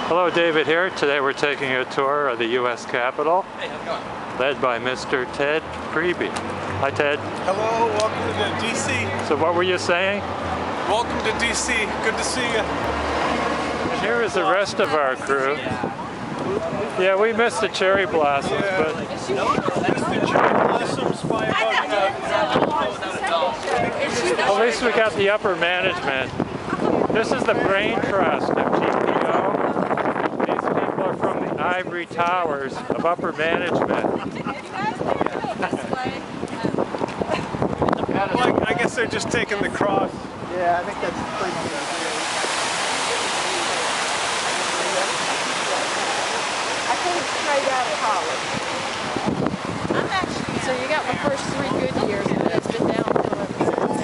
Hello, David here. Today we're taking a tour of the U.S. Capitol. Hey, how's it going? Led by Mr. Ted Creeby. Hi, Ted. Hello, welcome to D.C. So what were you saying? Welcome to D.C. Good to see you. And here is the rest of our crew. Yeah, we missed the cherry blossoms, but Missed the cherry blossoms by at least we got the upper management. This is the brain trust of GPO. These people are from the ivory towers of upper management. Well, I guess they're just taking the cross. Yeah, I think that's pretty good. I came straight out of college. So you got my first 3 good years, and then it's been downhill ever since.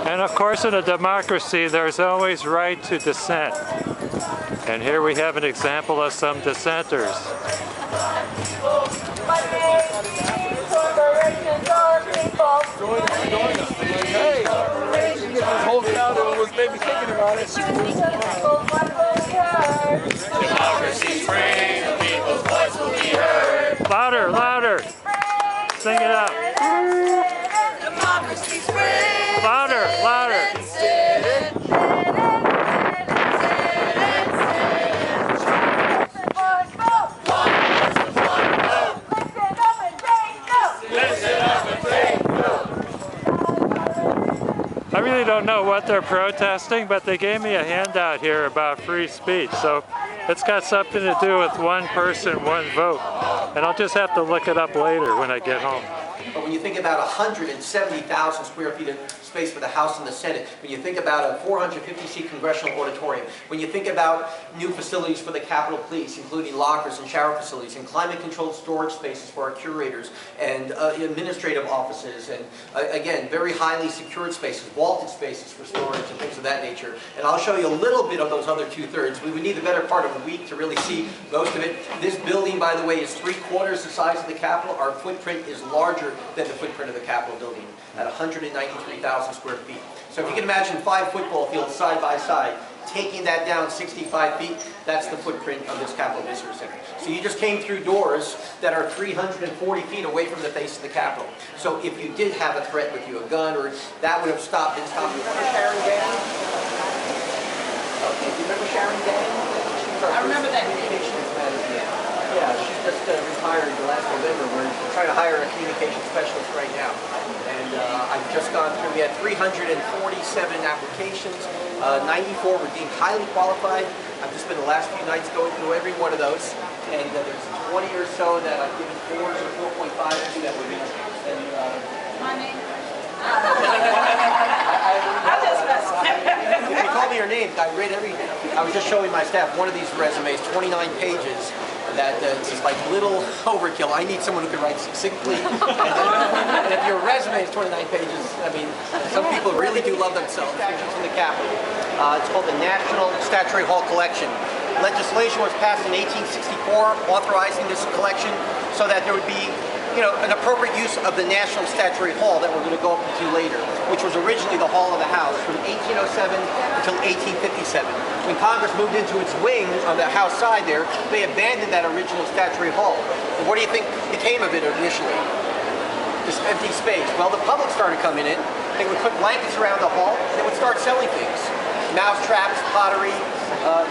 And of course, in a democracy, there's always right to dissent. And here we have an example of some dissenters. Hey, you get this whole crowd that was maybe thinking about it. Democracy's free, the people's voice will be heard. Louder, louder. Sing it out. Democracy's free. Louder, louder. I really don't know what they're protesting, but they gave me a handout here about free speech. So it's got something to do with one person, one vote. And I'll just have to look it up later when I get home. But when you think about 170,000 square feet of space for the House and the Senate, when you think about a 450-seat congressional auditorium, when you think about new facilities for the Capitol Police, including lockers and shower facilities, and climate-controlled storage spaces for our curators, and administrative offices, and again, very highly secured spaces, vaulted spaces for storage and things of that nature. And I'll show you a little bit of those other 2/3. We would need the better part of a week to really see most of it. This building, by the way, is 3/4 the size of the Capitol. Our footprint is larger than the footprint of the Capitol building at 193,000 square feet. So if you can imagine 5 football fields side by side, taking that down 65 feet, that's the footprint of this Capitol Visitor Center. So you just came through doors that are 340 feet away from the face of the Capitol. So if you did have a threat with you, a gun, or that would have stopped and stopped you. Remember Sharon Dan? Okay, do you remember Sharon Dan? I remember that. Communications manager. Yeah, she's just retired last November. We're trying to hire a communications specialist right now. And I've just gone through, we had 347 applications, 94 were deemed highly qualified. I've just spent the last few nights going through every one of those. And there's 20 or so that I've given 4 or 4.5 to that would be. And, My name? if you call me your name, I read I was just showing my staff one of these resumes, 29 pages. That it's just like little overkill. I need someone who can write succinctly. And if your resume is 29 pages, I mean, some people really do love themselves. Pictures from the Capitol. It's called the National Statuary Hall Collection. Legislation was passed in 1864 authorizing this collection so that there would be, an appropriate use of the National Statuary Hall that we're going to go up to later, which was originally the Hall of the House from 1807 until 1857. When Congress moved into its wing on the House side there, they abandoned that original Statuary Hall. And what do you think became of it initially? This empty space. Well, the public started coming in. They would put blankets around the hall, and they would start selling things. Mouse traps, pottery.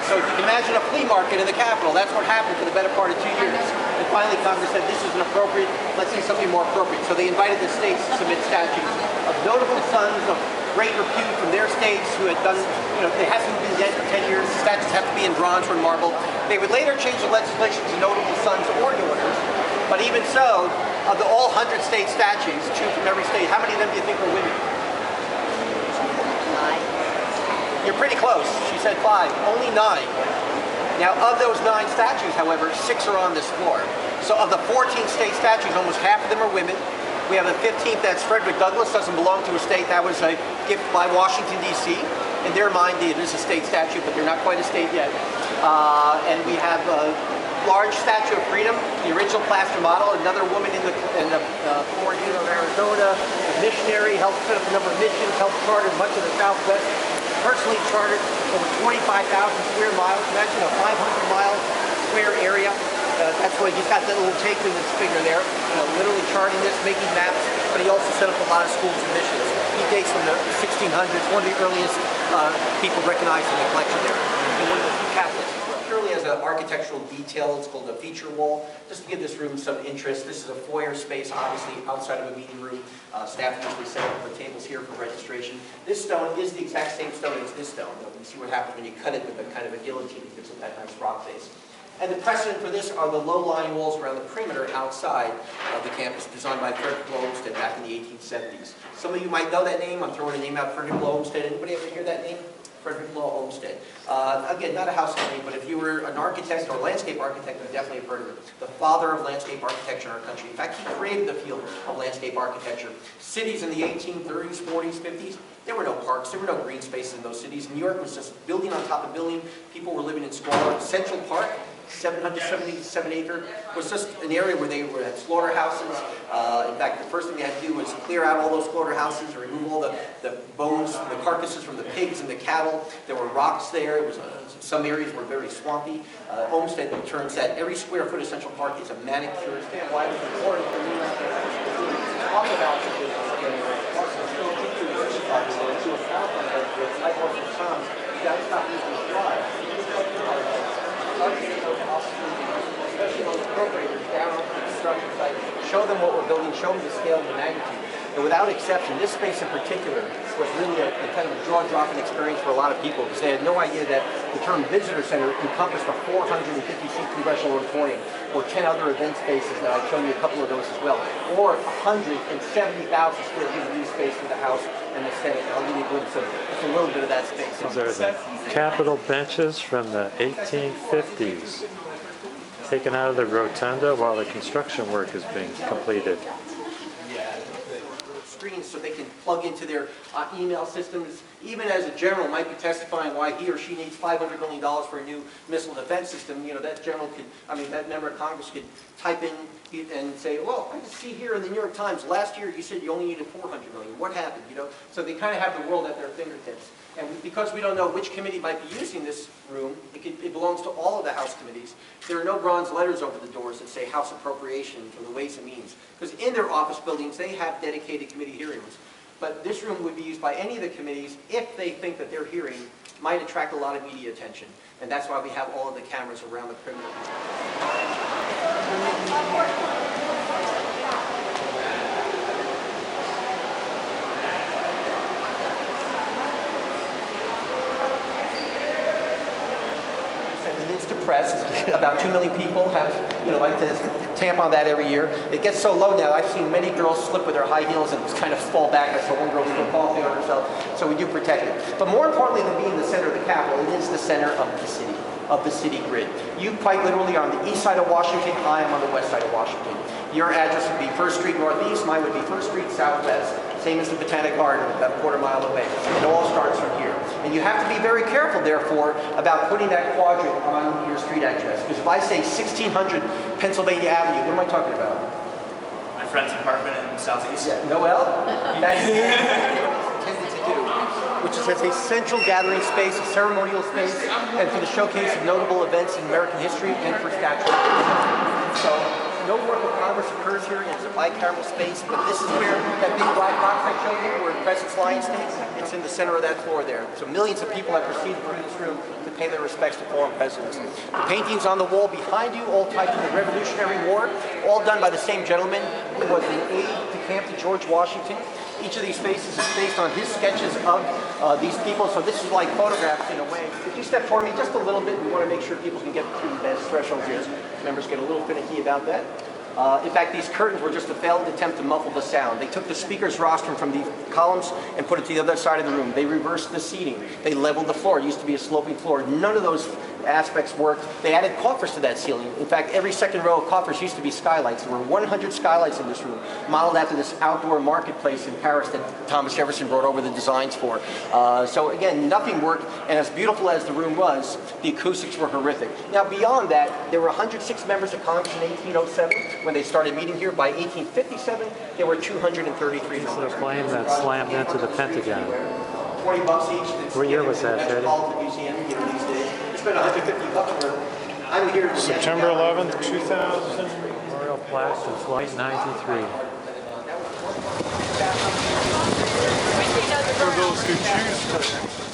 So you can imagine a flea market in the Capitol. That's what happened for the better part of 2 years. And finally Congress said this isn't appropriate, let's do something more appropriate. So they invited the states to submit statues of notable sons of great repute from their states who had done, they haven't been dead for 10 years. The statues have to be in bronze or in marble. They would later change the legislation to notable sons or daughters. But even so, of the all 100 state statues, 2 from every state, how many of them do you think were women? You're pretty close. She said 5. Only 9. Now, of those 9 statues, however, 6 are on this floor. So of the 14 state statues, almost half of them are women. We have the 15th, that's Frederick Douglass, doesn't belong to a state. That was a gift by Washington, D.C. In their mind, it is a state statue, but they're not quite a state yet. And we have a large Statue of Freedom, the original plaster model, another woman in the Foyer of Arizona, a missionary, helped set up a number of missions, helped charter much of the Southwest personally chartered over 25,000 square miles. Imagine a 500-mile square area. That's why he's got that little take in his finger there, literally charting this, making maps, but he also set up a lot of schools and missions. He dates from the 1600s, one of the earliest people recognized in the collection there. And one of the few Catholics. Purely as an architectural detail, it's called a feature wall, just to give this room some interest. This is a foyer space, obviously outside of a meeting room. Staff usually set up the tables here for registration. This stone is the exact same stone as this stone. You see what happens when you cut it with a kind of a guillotine. It gives it that nice rock face. And the precedent for this are the low-lying walls around the perimeter outside of the campus, designed by Frederick Olmsted back in the 1870s. Some of you might know that name. I'm throwing a name out, Frederick Olmsted. Anybody ever hear that name? Frederick Olmsted. Again, not a house name, but if you were an architect or landscape architect, you definitely have heard of it. The father of landscape architecture in our country. In fact, he created the field of landscape architecture. Cities in the 1830s, 40s, 50s, there were no parks, there were no green spaces in those cities. New York was just building on top of building. People were living in squalor. Central Park, 777 acre, was just an area where they had slaughterhouses. In fact, the first thing they had to do was clear out all those slaughterhouses and remove all the bones, the carcasses from the pigs and the cattle. There were rocks there. It was some areas were very swampy. Olmsted turns that every square foot of Central Park is a manicured. Understand why it's important for me to talk about this. To account for the type of times, you got to stop using the fly. Especially on the appropriators down on the construction site, show them what we're building, show them the scale and the magnitude. And without exception, this space in particular was really a kind of a jaw-dropping experience for a lot of people because they had no idea that the term visitor center encompassed a 450-seat congressional auditorium or 10 other event spaces that I've shown you a couple of those as well, or 170,000 square feet of new space for the House and the Senate. And I'll give you a glimpse of just a little bit of that space. These are the Capitol benches from the 1850s, taken out of the rotunda while the construction work is being completed. Screens so they can plug into their email systems. Even as a general might be testifying why he or she needs $500 million for a new missile defense system, that general could, that member of Congress could type in and say, well, I see here in the New York Times, last year you said you only needed $400 million. What happened, So they kind of have the world at their fingertips. And because we don't know which committee might be using this room, it belongs to all of the House committees. There are no bronze letters over the doors that say House Appropriations or the Ways and Means. Because in their office buildings, they have dedicated committee hearing rooms. But this room would be used by any of the committees if they think that their hearing might attract a lot of media attention. And that's why we have all of the cameras around the perimeter. To press. About 2 million people have, like to tamp on that every year. It gets so low now, I've seen many girls slip with their high heels and just kind of fall back. I saw one girl slip coughing on herself, so we do protect it. But more importantly than being the center of the Capitol, it is the center of the city grid. You quite literally are on the east side of Washington, I am on the west side of Washington. Your address would be 1st Street Northeast, mine would be 1st Street Southwest. Same as the Botanic Garden, about a quarter mile away. It all starts from here. And you have to be very careful, therefore, about putting that quadrant on your street address. Because if I say 1600 Pennsylvania Avenue, what am I talking about? My friend's apartment in Southeast. Yeah, Noel? That's intended to do, which is as a central gathering space, a ceremonial space, and for the showcase of notable events in American history and for statuary. So, no work of Congress occurs here. It's a bicameral space, but this is where that big black box I showed you, where the President's Lion stays, it's in the center of that floor there. So millions of people have proceeded through this room to pay their respects to foreign presidents. The paintings on the wall behind you, all tied to the Revolutionary War, all done by the same gentleman who was an aide to camp to George Washington. Each of these faces is based on his sketches of these people, so this is like photographs in a way. If you step toward me just a little bit, we want to make sure people can get through the best threshold here. Members get a little finicky about that. In fact, these curtains were just a failed attempt to muffle the sound. They took the speaker's rostrum from the columns and put it to the other side of the room. They reversed the seating. They leveled the floor. It used to be a sloping floor. None of those aspects worked. They added coffers to that ceiling. In fact, every second row of coffers used to be skylights. There were 100 skylights in this room, modeled after this outdoor marketplace in Paris that Thomas Jefferson brought over the designs for. So again, nothing worked, and as beautiful as the room was, the acoustics were horrific. Now beyond that, there were 106 members of Congress in 1807 when they started meeting here. By 1857, there were 233 This is members. a plane that slammed into the Pentagon. 20 bucks each. What year was that, Teddy? Metropolitan Museum, you know, these days. It's been 150 bucks for. I'm here. September 11th, 2000. Memorial plaque to Flight 93. For those who choose to